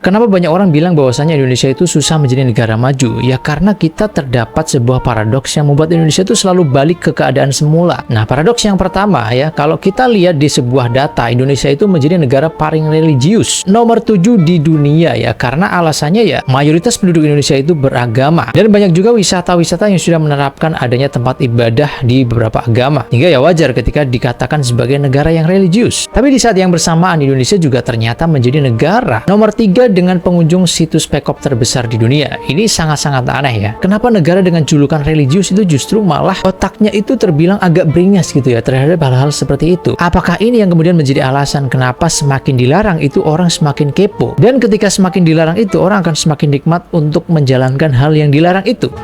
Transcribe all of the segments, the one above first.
Kenapa banyak orang bilang bahwasanya Indonesia itu susah menjadi negara maju? Ya karena kita terdapat sebuah paradoks yang membuat Indonesia itu selalu balik ke keadaan semula. Nah, paradoks yang pertama ya, kalau kita lihat di sebuah data, Indonesia itu menjadi negara paling religius, nomor 7 di dunia ya, karena alasannya ya mayoritas penduduk Indonesia itu beragama. Dan banyak juga wisata-wisata yang sudah menerapkan adanya tempat ibadah di beberapa agama. Hingga ya wajar ketika dikatakan sebagai negara yang religius. Tapi di saat yang bersamaan, Indonesia juga ternyata menjadi negara nomor 3 dengan pengunjung situs Pekop terbesar di dunia. Ini sangat-sangat aneh ya. Kenapa negara dengan julukan religius itu justru malah otaknya itu terbilang agak beringas gitu ya terhadap hal-hal seperti itu? Apakah ini yang kemudian menjadi alasan kenapa semakin dilarang itu orang semakin kepo? Dan ketika semakin dilarang itu, orang akan semakin nikmat untuk menjalankan hal yang dilarang itu.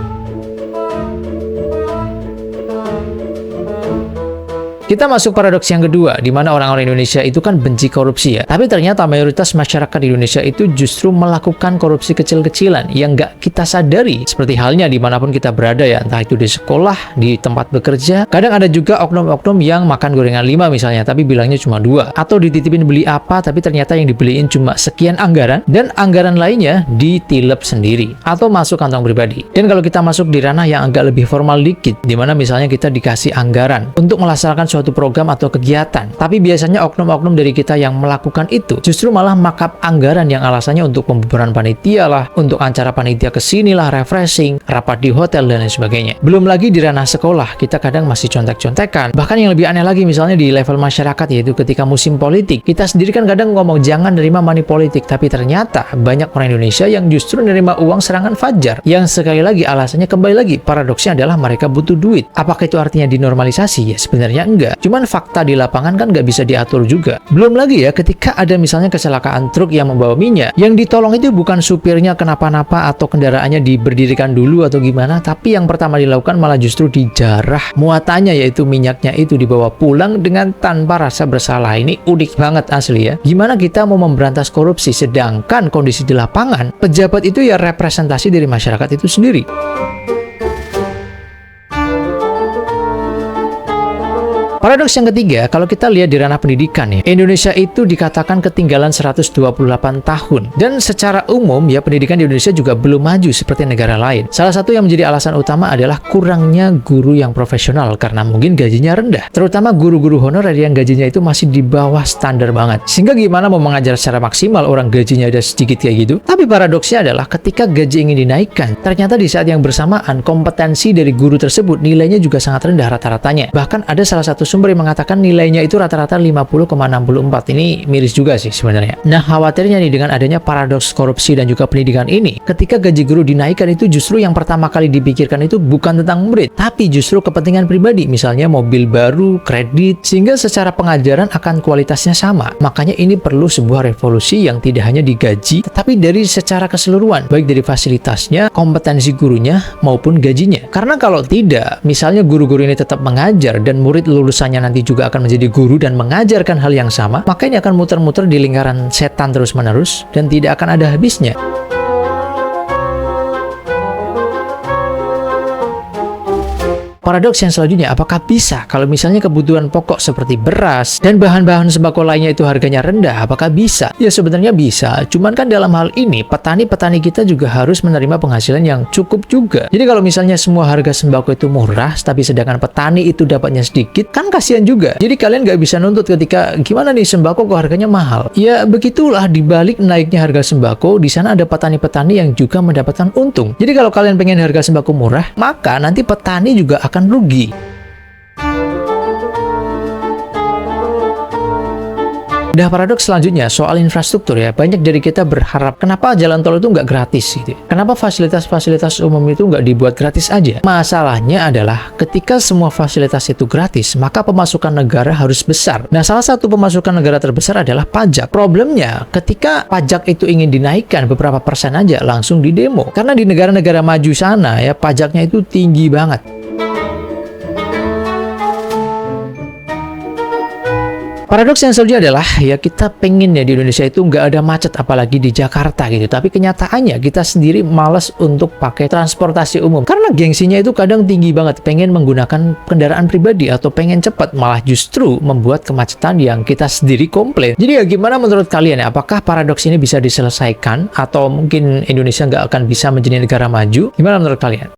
Kita masuk paradoks yang kedua, di mana orang-orang Indonesia itu kan benci korupsi ya. Tapi ternyata mayoritas masyarakat Indonesia itu justru melakukan korupsi kecil-kecilan yang nggak kita sadari. Seperti halnya dimanapun kita berada ya, entah itu di sekolah, di tempat bekerja. Kadang ada juga oknum-oknum yang makan gorengan 5 misalnya, tapi bilangnya cuma 2. Atau dititipin beli apa, tapi ternyata yang dibeliin cuma sekian anggaran, dan anggaran lainnya ditilep sendiri. Atau masuk kantong pribadi. Dan kalau kita masuk di ranah yang agak lebih formal dikit, di mana misalnya kita dikasih anggaran untuk melaksanakan suatu program atau kegiatan, tapi biasanya oknum-oknum dari kita yang melakukan itu justru malah markup anggaran yang alasannya untuk pembubaran panitia lah, untuk acara panitia kesini lah, refreshing, rapat di hotel dan lain sebagainya. Belum lagi di ranah sekolah, kita kadang masih contek-contekan. Bahkan yang lebih aneh lagi misalnya di level masyarakat, yaitu ketika musim politik, kita sendiri kan kadang ngomong jangan nerima money politik, tapi ternyata banyak orang Indonesia yang justru nerima uang serangan fajar, yang sekali lagi alasannya kembali lagi paradoksnya adalah mereka butuh duit. Apakah itu artinya dinormalisasi? Ya sebenarnya enggak. Cuman fakta di lapangan kan nggak bisa diatur juga. Belum lagi ya ketika ada misalnya kecelakaan truk yang membawa minyak, yang ditolong itu bukan supirnya kenapa-napa atau kendaraannya diberdirikan dulu atau gimana, tapi yang pertama dilakukan malah justru dijarah muatannya, yaitu minyaknya itu dibawa pulang dengan tanpa rasa bersalah. Ini unik banget asli ya. Gimana kita mau memberantas korupsi sedangkan kondisi di lapangan pejabat itu ya representasi dari masyarakat itu sendiri. Paradoks yang ketiga, kalau kita lihat di ranah pendidikan ya, Indonesia itu dikatakan ketinggalan 128 tahun. Dan secara umum ya, pendidikan di Indonesia juga belum maju seperti negara lain. Salah satu yang menjadi alasan utama adalah kurangnya guru yang profesional karena mungkin gajinya rendah. Terutama guru-guru honorer yang gajinya itu masih di bawah standar banget. Sehingga gimana mau mengajar secara maksimal orang gajinya ada sedikit kayak gitu? Tapi paradoksnya adalah ketika gaji ingin dinaikkan, ternyata di saat yang bersamaan kompetensi dari guru tersebut nilainya juga sangat rendah rata-ratanya. Bahkan ada salah satu sumber yang mengatakan nilainya itu rata-rata 50,64. Ini miris juga sih sebenarnya. Nah, khawatirnya nih dengan adanya paradoks korupsi dan juga pendidikan ini, ketika gaji guru dinaikkan itu justru yang pertama kali dipikirkan itu bukan tentang murid, tapi justru kepentingan pribadi, misalnya mobil baru, kredit, sehingga secara pengajaran akan kualitasnya sama. Makanya ini perlu sebuah revolusi yang tidak hanya digaji, tetapi dari secara keseluruhan, baik dari fasilitasnya, kompetensi gurunya, maupun gajinya. Karena kalau tidak, misalnya guru-guru ini tetap mengajar dan murid lulusannya nanti juga akan menjadi guru dan mengajarkan hal yang sama, maka ini akan muter-muter di lingkaran setan terus-menerus dan tidak akan ada habisnya. Paradoks yang selanjutnya, apakah bisa kalau misalnya kebutuhan pokok seperti beras dan bahan-bahan sembako lainnya itu harganya rendah, apakah bisa? Ya sebenarnya bisa, cuman kan dalam hal ini petani-petani kita juga harus menerima penghasilan yang cukup juga. Jadi kalau misalnya semua harga sembako itu murah, tapi sedangkan petani itu dapatnya sedikit, kan kasihan juga. Jadi kalian nggak bisa nuntut ketika gimana nih sembako kok harganya mahal. Ya begitulah, dibalik naiknya harga sembako, di sana ada petani-petani yang juga mendapatkan untung. Jadi kalau kalian pengen harga sembako murah, maka nanti petani juga akan rugi. Udah paradoks selanjutnya soal infrastruktur ya. Banyak dari kita berharap kenapa jalan tol itu nggak gratis gitu. Kenapa fasilitas-fasilitas umum itu nggak dibuat gratis aja? Masalahnya adalah ketika semua fasilitas itu gratis, maka pemasukan negara harus besar. Nah, salah satu pemasukan negara terbesar adalah pajak. Problemnya ketika pajak itu ingin dinaikkan beberapa persen aja langsung didemo. Karena di negara-negara maju sana ya pajaknya itu tinggi banget. Paradoks yang selanjutnya adalah ya kita pengen ya di Indonesia itu nggak ada macet apalagi di Jakarta gitu. Tapi kenyataannya kita sendiri malas untuk pakai transportasi umum karena gengsinya itu kadang tinggi banget. Pengen menggunakan kendaraan pribadi atau pengen cepat malah justru membuat kemacetan yang kita sendiri komplain. Jadi ya gimana menurut kalian ya? Apakah paradoks ini bisa diselesaikan atau mungkin Indonesia nggak akan bisa menjadi negara maju? Gimana menurut kalian?